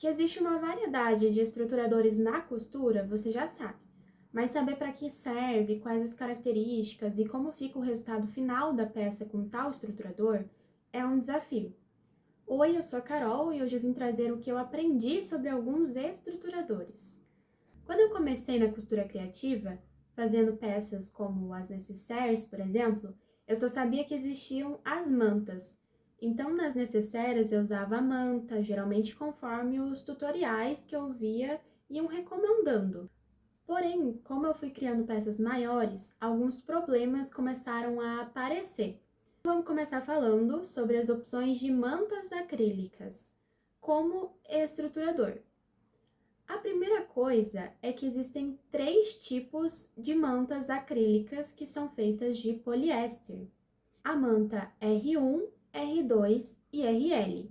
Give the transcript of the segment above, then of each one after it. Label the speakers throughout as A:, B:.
A: Que existe uma variedade de estruturadores na costura, você já sabe. Mas saber para que serve, quais as características e como fica o resultado final da peça com tal estruturador é um desafio. Oi, eu sou a Carol e hoje eu vim trazer o que eu aprendi sobre alguns estruturadores. Quando eu comecei na costura criativa, fazendo peças como as nécessaires, por exemplo, eu só sabia que existiam as mantas. Então, nas necessárias eu usava a manta, geralmente conforme os tutoriais que eu via iam recomendando. Porém, como eu fui criando peças maiores, alguns problemas começaram a aparecer. Vamos começar falando sobre as opções de mantas acrílicas como estruturador. A primeira coisa é que existem 3 tipos de mantas acrílicas que são feitas de poliéster. A manta R1, R2 e RL.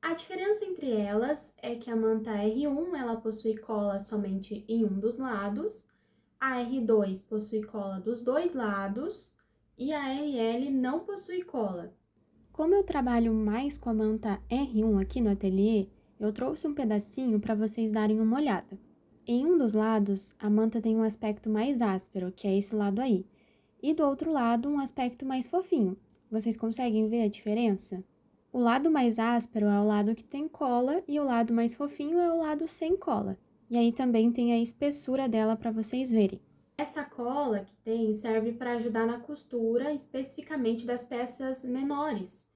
A: A diferença entre elas é que a manta R1 ela possui cola somente em um dos lados, a R2 possui cola dos dois lados e a RL não possui cola. Como eu trabalho mais com a manta R1 aqui no ateliê, eu trouxe um pedacinho para vocês darem uma olhada. Em um dos lados, a manta tem um aspecto mais áspero, que é esse lado aí, e do outro lado, um aspecto mais fofinho. Vocês conseguem ver a diferença? O lado mais áspero é o lado que tem cola e o lado mais fofinho é o lado sem cola. E aí também tem a espessura dela para vocês verem. Essa cola que tem serve para ajudar na costura, especificamente das peças menores.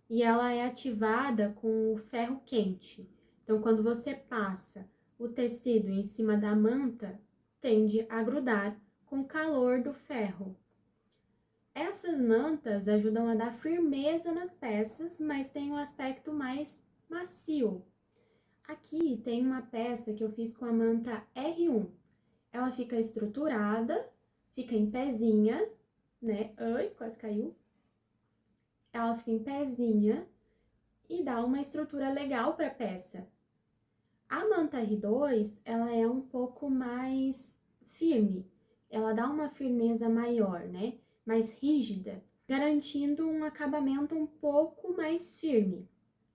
A: E ela é ativada com o ferro quente. Então, quando você passa o tecido em cima da manta, tende a grudar com o calor do ferro. Essas mantas ajudam a dar firmeza nas peças, mas tem um aspecto mais macio. Aqui tem uma peça que eu fiz com a manta R1. Ela fica estruturada, fica em pezinha, né? Ai, quase caiu. Ela fica em pezinha e dá uma estrutura legal para a peça. A manta R2, ela é um pouco mais firme. Ela dá uma firmeza maior, né? Mais rígida, garantindo um acabamento um pouco mais firme.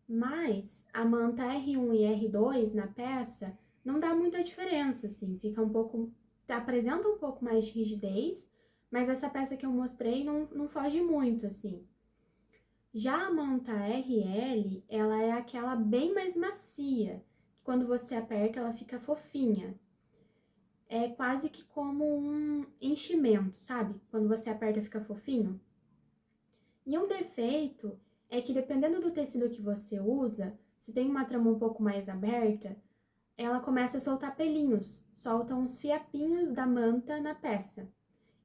A: Mas a manta R1 e R2 na peça não dá muita diferença, assim, fica um pouco, apresenta um pouco mais de rigidez, mas essa peça que eu mostrei não foge muito, assim. Já a manta RL, ela é aquela bem mais macia, quando você aperta ela fica fofinha. É quase que como um enchimento, sabe? Quando você aperta fica fofinho. E um defeito é que dependendo do tecido que você usa, se tem uma trama um pouco mais aberta, ela começa a soltar pelinhos, solta uns fiapinhos da manta na peça.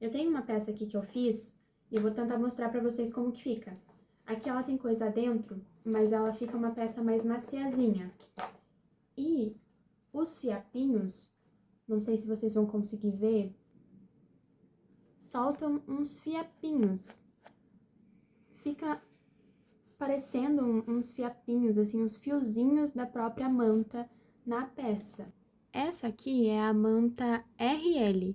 A: Eu tenho uma peça aqui que eu fiz e eu vou tentar mostrar pra vocês como que fica. Aqui ela tem coisa dentro, mas ela fica uma peça mais maciazinha. E os fiapinhos, não sei se vocês vão conseguir ver, soltam uns fiapinhos. Fica parecendo uns fiapinhos, assim, uns fiozinhos da própria manta na peça. Essa aqui é a manta RL.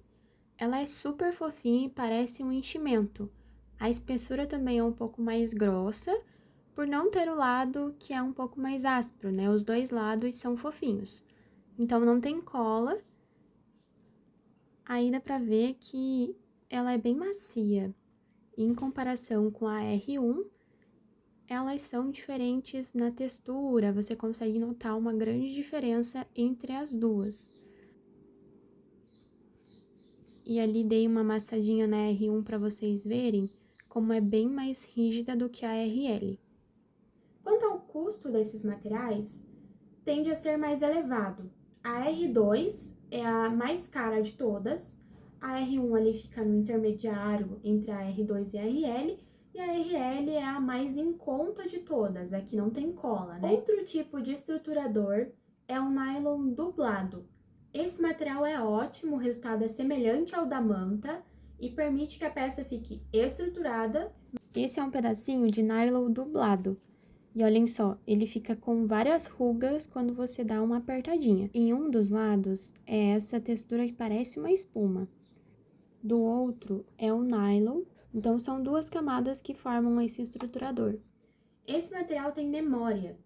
A: Ela é super fofinha e parece um enchimento. A espessura também é um pouco mais grossa, por não ter o lado que é um pouco mais áspero, né? Os dois lados são fofinhos. Então, não tem cola. Aí dá pra ver que ela é bem macia. Em comparação com a R1, elas são diferentes na textura, você consegue notar uma grande diferença entre as duas. E ali dei uma amassadinha na R1 para vocês verem como é bem mais rígida do que a RL. Quanto ao custo desses materiais, tende a ser mais elevado. A R2 é a mais cara de todas, a R1 ali fica no intermediário entre a R2 e a RL, e a RL é a mais em conta de todas, a que não tem cola, né? Outro tipo de estruturador é o nylon dublado. Esse material é ótimo, o resultado é semelhante ao da manta e permite que a peça fique estruturada. Esse é um pedacinho de nylon dublado. E olhem só, ele fica com várias rugas quando você dá uma apertadinha. Em um dos lados é essa textura que parece uma espuma. Do outro é o nylon, então são duas camadas que formam esse estruturador. Esse material tem memória.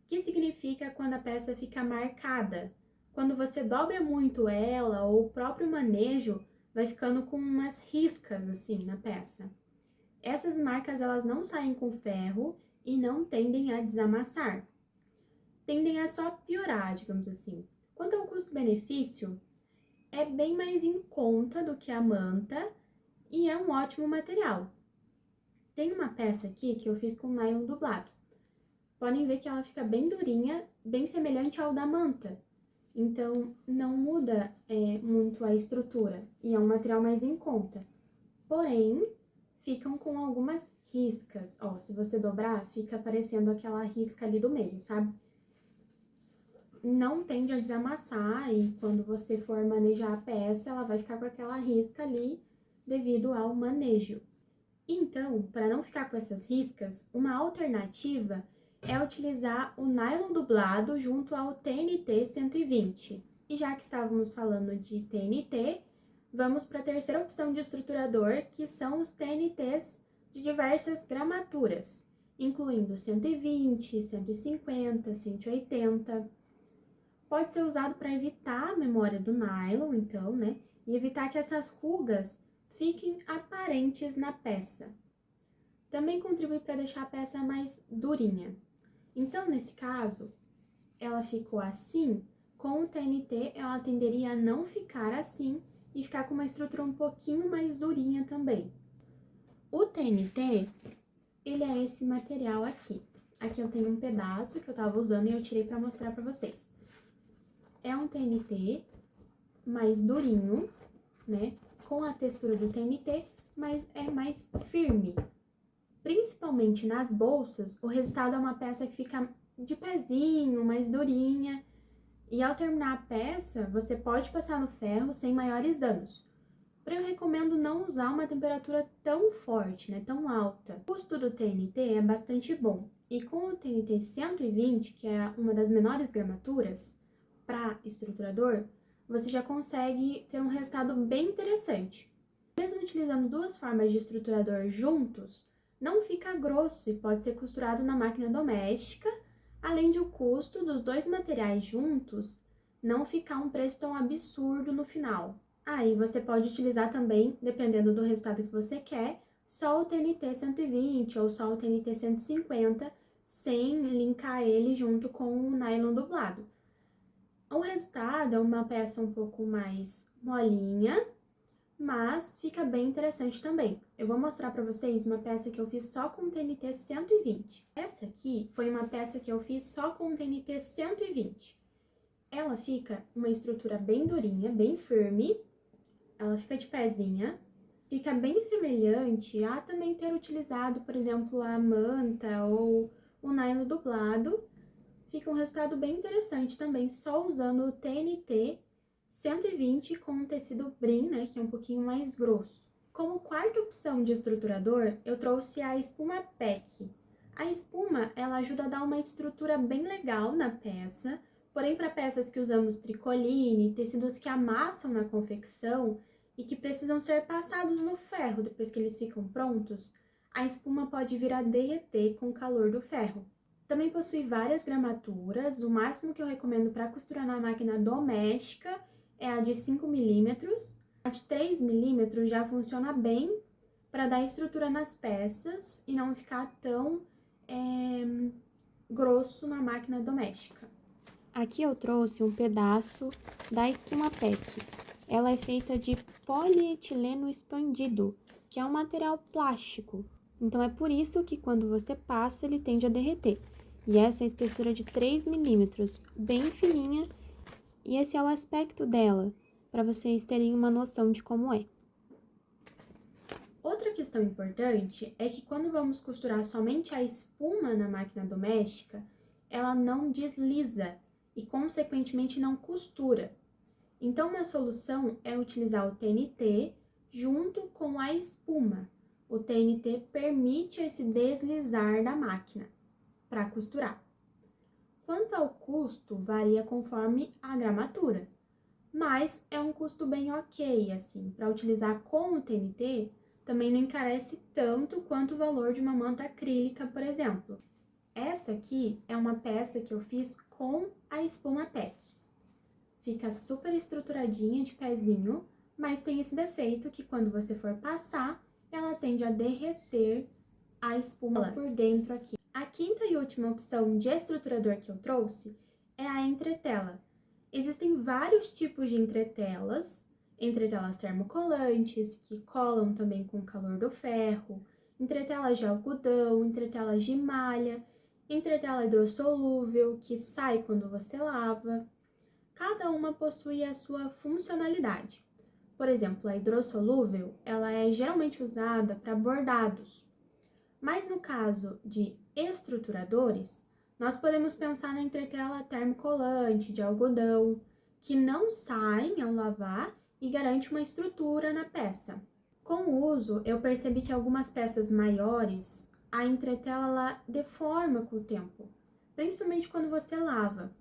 A: O que significa quando a peça fica marcada. Quando você dobra muito ela ou o próprio manejo vai ficando com umas riscas assim na peça. Essas marcas elas não saem com ferro e não tendem a desamassar. Tendem a só piorar, digamos assim. Quanto ao custo-benefício, é bem mais em conta do que a manta e é um ótimo material. Tem uma peça aqui que eu fiz com nylon dublado. Podem ver que ela fica bem durinha, bem semelhante ao da manta. Então, não muda muito a estrutura e é um material mais em conta. Porém, ficam com algumas riscas. Ó, se você dobrar, fica aparecendo aquela risca ali do meio, sabe? Não tende a desamassar e quando você for manejar a peça, ela vai ficar com aquela risca ali devido ao manejo. Então, para não ficar com essas riscas, uma alternativa é utilizar o nylon dublado junto ao TNT 120. E já que estávamos falando de TNT, vamos para a terceira opção de estruturador, que são os TNTs de diversas gramaturas, incluindo 120, 150, 180. Pode ser usado para evitar a memória do nylon, então, né? E evitar que essas rugas fiquem aparentes na peça. Também contribui para deixar a peça mais durinha. Então, nesse caso, ela ficou assim, com o TNT ela tenderia a não ficar assim e ficar com uma estrutura um pouquinho mais durinha também. O TNT, ele é esse material aqui. Aqui eu tenho um pedaço que eu tava usando e eu tirei para mostrar para vocês. É um TNT mais durinho, né? Com a textura do TNT, mas é mais firme. Principalmente nas bolsas, o resultado é uma peça que fica de pezinho, mais durinha. E ao terminar a peça, você pode passar no ferro sem maiores danos. Porém, eu recomendo não usar uma temperatura tão forte, né, tão alta. O custo do TNT é bastante bom. E com o TNT 120, que é uma das menores gramaturas para estruturador, você já consegue ter um resultado bem interessante. Mesmo utilizando duas formas de estruturador juntos, não fica grosso e pode ser costurado na máquina doméstica, além de o custo dos dois materiais juntos não ficar um preço tão absurdo no final. Aí você pode utilizar também, dependendo do resultado que você quer, só o TNT 120 ou só o TNT 150, sem linkar ele junto com o nylon dublado. O resultado é uma peça um pouco mais molinha, mas fica bem interessante também. Eu vou mostrar para vocês uma peça que eu fiz só com TNT 120. Essa aqui foi uma peça que eu fiz só com TNT 120. Ela fica uma estrutura bem durinha, bem firme, ela fica de pezinha, fica bem semelhante a também ter utilizado, por exemplo, a manta ou o nylon dublado. Fica um resultado bem interessante também, só usando o TNT 120 com um tecido brim, né, que é um pouquinho mais grosso. Como quarta opção de estruturador, eu trouxe a espuma PEC. A espuma, ela ajuda a dar uma estrutura bem legal na peça, porém para peças que usamos tricoline, tecidos que amassam na confecção e que precisam ser passados no ferro depois que eles ficam prontos, a espuma pode vir a derreter com o calor do ferro. Também possui várias gramaturas, o máximo que eu recomendo para costurar na máquina doméstica é a de 5 milímetros. A de 3 milímetros já funciona bem para dar estrutura nas peças e não ficar tão grosso na máquina doméstica. Aqui eu trouxe um pedaço da espuma PEC. Ela é feita de polietileno expandido, que é um material plástico. Então é por isso que quando você passa ele tende a derreter. E essa é a espessura de 3 milímetros, bem fininha, e esse é o aspecto dela, para vocês terem uma noção de como é. Outra questão importante é que quando vamos costurar somente a espuma na máquina doméstica, ela não desliza e, consequentemente, não costura. Então, uma solução é utilizar o TNT junto com a espuma. O TNT permite esse deslizar da máquina para costurar. Quanto ao custo, varia conforme a gramatura, mas é um custo bem ok, assim, para utilizar com o TNT, também não encarece tanto quanto o valor de uma manta acrílica, por exemplo. Essa aqui é uma peça que eu fiz com a espuma PEC. Fica super estruturadinha de pezinho, mas tem esse defeito que quando você for passar, ela tende a derreter a espuma por dentro aqui. A quinta e última opção de estruturador que eu trouxe é a entretela. Existem vários tipos de entretelas termocolantes, que colam também com o calor do ferro, entretelas de algodão, entretelas de malha, entretela hidrossolúvel, que sai quando você lava. Cada uma possui a sua funcionalidade. Por exemplo, a hidrossolúvel, ela é geralmente usada para bordados. Mas no caso de estruturadores, nós podemos pensar na entretela termocolante de algodão, que não saem ao lavar e garante uma estrutura na peça. Com o uso, eu percebi que algumas peças maiores, a entretela ela deforma com o tempo, principalmente quando você lava.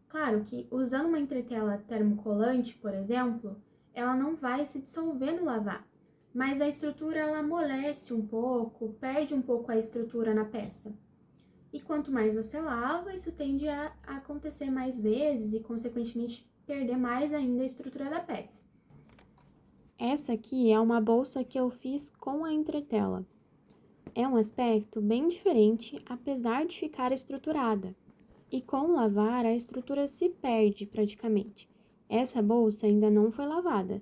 A: Claro que usando uma entretela termocolante, por exemplo, ela não vai se dissolver no lavar, mas a estrutura ela amolece um pouco, perde um pouco a estrutura na peça. E quanto mais você lava, isso tende a acontecer mais vezes e, consequentemente, perder mais ainda a estrutura da peça. Essa aqui é uma bolsa que eu fiz com a entretela. É um aspecto bem diferente, apesar de ficar estruturada. E com o lavar, a estrutura se perde praticamente. Essa bolsa ainda não foi lavada.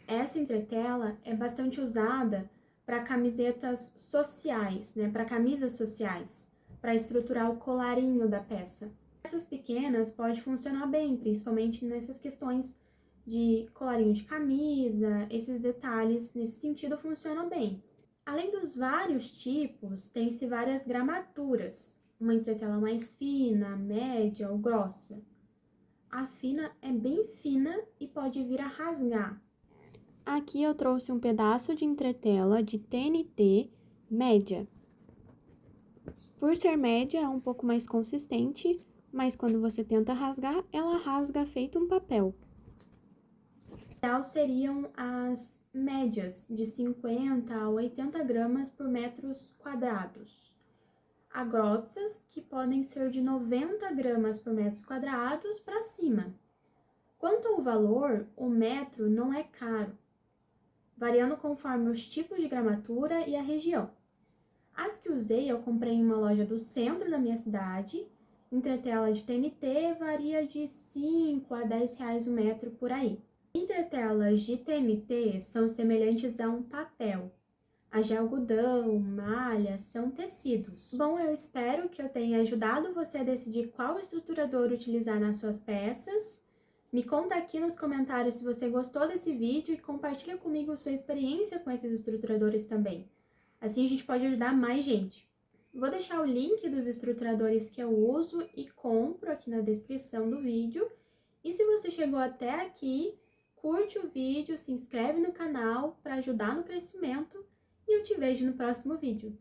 A: Essa entretela é bastante usada para camisetas sociais, né? Para camisas sociais, para estruturar o colarinho da peça. Essas pequenas pode funcionar bem, principalmente nessas questões de colarinho de camisa, esses detalhes nesse sentido funcionam bem. Além dos vários tipos, tem-se várias gramaturas, uma entretela mais fina, média ou grossa. A fina é bem fina e pode vir a rasgar. Aqui eu trouxe um pedaço de entretela de TNT média. Por ser média, é um pouco mais consistente, mas quando você tenta rasgar, ela rasga feito um papel. O ideal seriam as médias, de 50 a 80 gramas por metros quadrados. Há grossas, que podem ser de 90 gramas por metros quadrados para cima. Quanto ao valor, o metro não é caro, variando conforme os tipos de gramatura e a região. As que usei eu comprei em uma loja do centro da minha cidade. Entretela de TNT varia de 5 a 10 reais o metro por aí. Entretelas de TNT são semelhantes a um papel. As de algodão, malha, são tecidos. Bom, eu espero que eu tenha ajudado você a decidir qual estruturador utilizar nas suas peças. Me conta aqui nos comentários se você gostou desse vídeo e compartilha comigo sua experiência com esses estruturadores também. Assim a gente pode ajudar mais gente. Vou deixar o link dos estruturadores que eu uso e compro aqui na descrição do vídeo. E se você chegou até aqui, curte o vídeo, se inscreve no canal para ajudar no crescimento e eu te vejo no próximo vídeo.